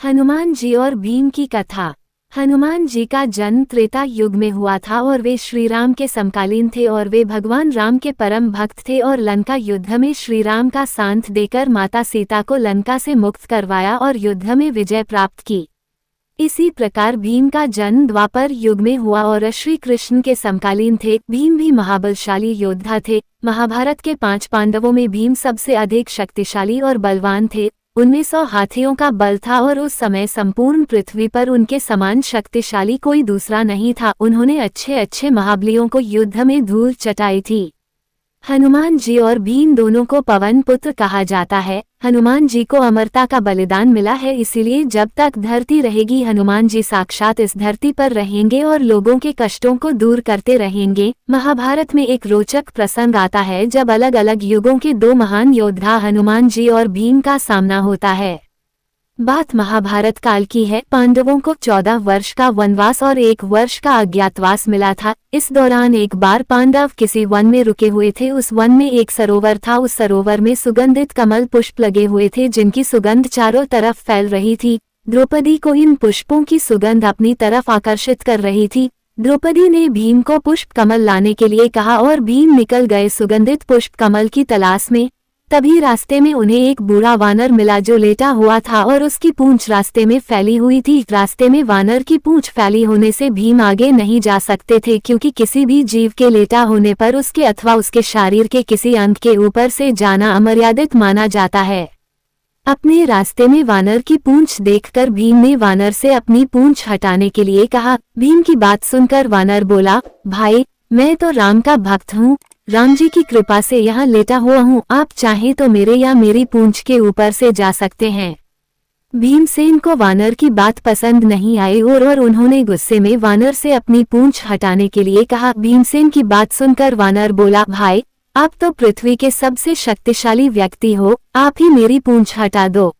हनुमान जी और भीम की कथा। हनुमान जी का जन्म त्रेता युग में हुआ था और वे श्री राम के समकालीन थे और वे भगवान राम के परम भक्त थे और लंका युद्ध में श्री राम का साथ देकर माता सीता को लंका से मुक्त करवाया और युद्ध में विजय प्राप्त की। इसी प्रकार भीम का जन्म द्वापर युग में हुआ और श्री कृष्ण के समकालीन थे। भीम भी महाबलशाली योद्धा थे। महाभारत के 5 पांडवों में भीम सबसे अधिक शक्तिशाली और बलवान थे। उनमें 100 हाथियों का बल था और उस समय संपूर्ण पृथ्वी पर उनके समान शक्तिशाली कोई दूसरा नहीं था। उन्होंने अच्छे अच्छे महाबलियों को युद्ध में धूल चटाई थी। हनुमान जी और भीम दोनों को पवन पुत्र कहा जाता है। हनुमान जी को अमरता का बलिदान मिला है, इसीलिए जब तक धरती रहेगी हनुमान जी साक्षात इस धरती पर रहेंगे और लोगों के कष्टों को दूर करते रहेंगे। महाभारत में एक रोचक प्रसंग आता है जब अलग अलग युगों के 2 महान योद्धा हनुमान जी और भीम का सामना होता है। बात महाभारत काल की है। पांडवों को 14 वर्ष का वनवास और 1 वर्ष का अज्ञातवास मिला था। इस दौरान एक बार पांडव किसी वन में रुके हुए थे। उस वन में एक सरोवर था। उस सरोवर में सुगंधित कमल पुष्प लगे हुए थे जिनकी सुगंध चारों तरफ फैल रही थी। द्रौपदी को इन पुष्पों की सुगंध अपनी तरफ आकर्षित कर रही थी। द्रौपदी ने भीम को पुष्प कमल लाने के लिए कहा और भीम निकल गए सुगंधित पुष्प कमल की तलाश में। तभी रास्ते में उन्हें एक बूढ़ा वानर मिला जो लेटा हुआ था और उसकी पूंछ रास्ते में फैली हुई थी। रास्ते में वानर की पूंछ फैली होने से भीम आगे नहीं जा सकते थे, क्योंकि किसी भी जीव के लेटा होने पर उसके अथवा उसके शरीर के किसी अंग के ऊपर से जाना अमर्यादित माना जाता है। अपने रास्ते में वानर की पूंछ देखकर भीम ने वानर से अपनी पूंछ हटाने के लिए कहा। भीम की बात सुनकर वानर बोला, भाई मैं तो राम का भक्त हूँ, राम जी की कृपा से यहाँ लेटा हुआ हूँ, आप चाहें तो मेरे या मेरी पूंछ के ऊपर से जा सकते हैं। भीमसेन को वानर की बात पसंद नहीं आई और उन्होंने गुस्से में वानर से अपनी पूंछ हटाने के लिए कहा। भीमसेन की बात सुनकर वानर बोला, भाई आप तो पृथ्वी के सबसे शक्तिशाली व्यक्ति हो, आप ही मेरी पूंछ हटा दो।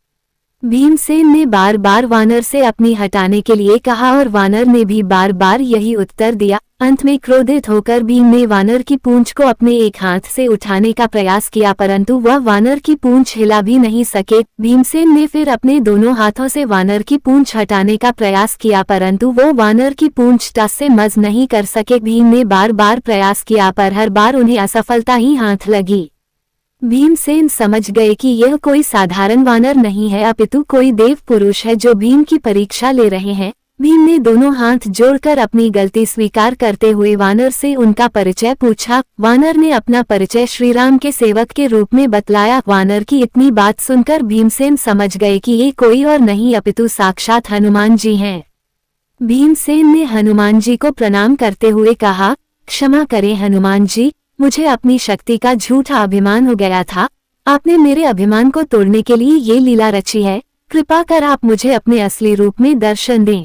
भीमसेन ने बार बार वानर से अपनी हटाने के लिए कहा और वानर ने भी बार बार यही उत्तर दिया। अंत में क्रोधित होकर भीम ने वानर की पूंछ को अपने एक हाथ से उठाने का प्रयास किया, परंतु वह वानर की पूंछ हिला भी नहीं सके। भीमसेन ने फिर अपने दोनों हाथों से वानर की पूंछ हटाने का प्रयास किया, परंतु वो वानर की पूंछ टस से मस नहीं कर सके। भीम ने बार बार प्रयास किया पर हर बार उन्हें असफलता ही हाथ लगी। भीमसेन समझ गए कि यह कोई साधारण वानर नहीं है, अपितु कोई देव पुरुष है जो भीम की परीक्षा ले रहे हैं। भीम ने दोनों हाथ जोड़कर अपनी गलती स्वीकार करते हुए वानर से उनका परिचय पूछा। वानर ने अपना परिचय श्री राम के सेवक के रूप में बतलाया। वानर की इतनी बात सुनकर भीमसेन समझ गए कि ये कोई और नहीं अपितु साक्षात हनुमान जी हैं। भीमसेन ने हनुमान जी को प्रणाम करते हुए कहा, क्षमा करें हनुमान जी, मुझे अपनी शक्ति का झूठा अभिमान हो गया था। आपने मेरे अभिमान को तोड़ने के लिए ये लीला रची है, कृपा कर आप मुझे अपने असली रूप में दर्शन दें।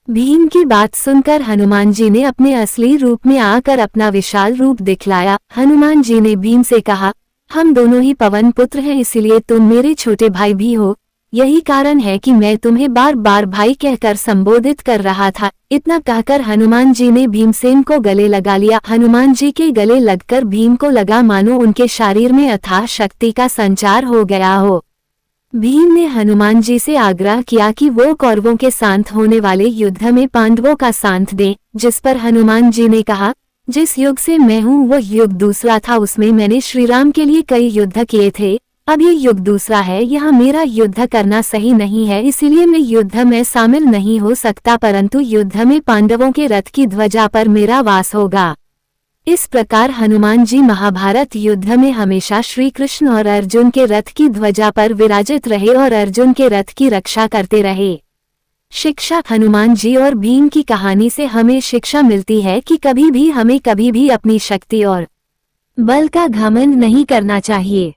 भीम की बात सुनकर हनुमान जी ने अपने असली रूप में आकर अपना विशाल रूप दिखलाया। हनुमान जी ने भीम से कहा, हम दोनों ही पवन पुत्र हैं, इसलिए तुम मेरे छोटे भाई भी हो। यही कारण है कि मैं तुम्हें बार बार भाई कहकर संबोधित कर रहा था। इतना कहकर हनुमान जी ने भीमसेन को गले लगा लिया। हनुमान जी के गले लगकर भीम को लगा मानो उनके शरीर में अथाह शक्ति का संचार हो गया हो। भीम ने हनुमान जी से आग्रह किया कि वो कौरवों के साथ होने वाले युद्ध में पांडवों का साथ दें, जिस पर हनुमान जी ने कहा, जिस युग से मैं हूँ वो युग दूसरा था, उसमें मैंने श्री राम के लिए कई युद्ध किए थे। अब ये युग दूसरा है, यहाँ मेरा युद्ध करना सही नहीं है, इसीलिए मैं युद्ध में शामिल नहीं हो सकता, परंतु युद्ध में पांडवों के रथ की ध्वजा पर मेरा वास होगा। इस प्रकार हनुमान जी महाभारत युद्ध में हमेशा श्री कृष्ण और अर्जुन के रथ की ध्वजा पर विराजित रहे और अर्जुन के रथ की रक्षा करते रहे। शिक्षा। हनुमान जी और भीम की कहानी से हमें शिक्षा मिलती है कि हमें कभी भी अपनी शक्ति और बल का घमंड नहीं करना चाहिए।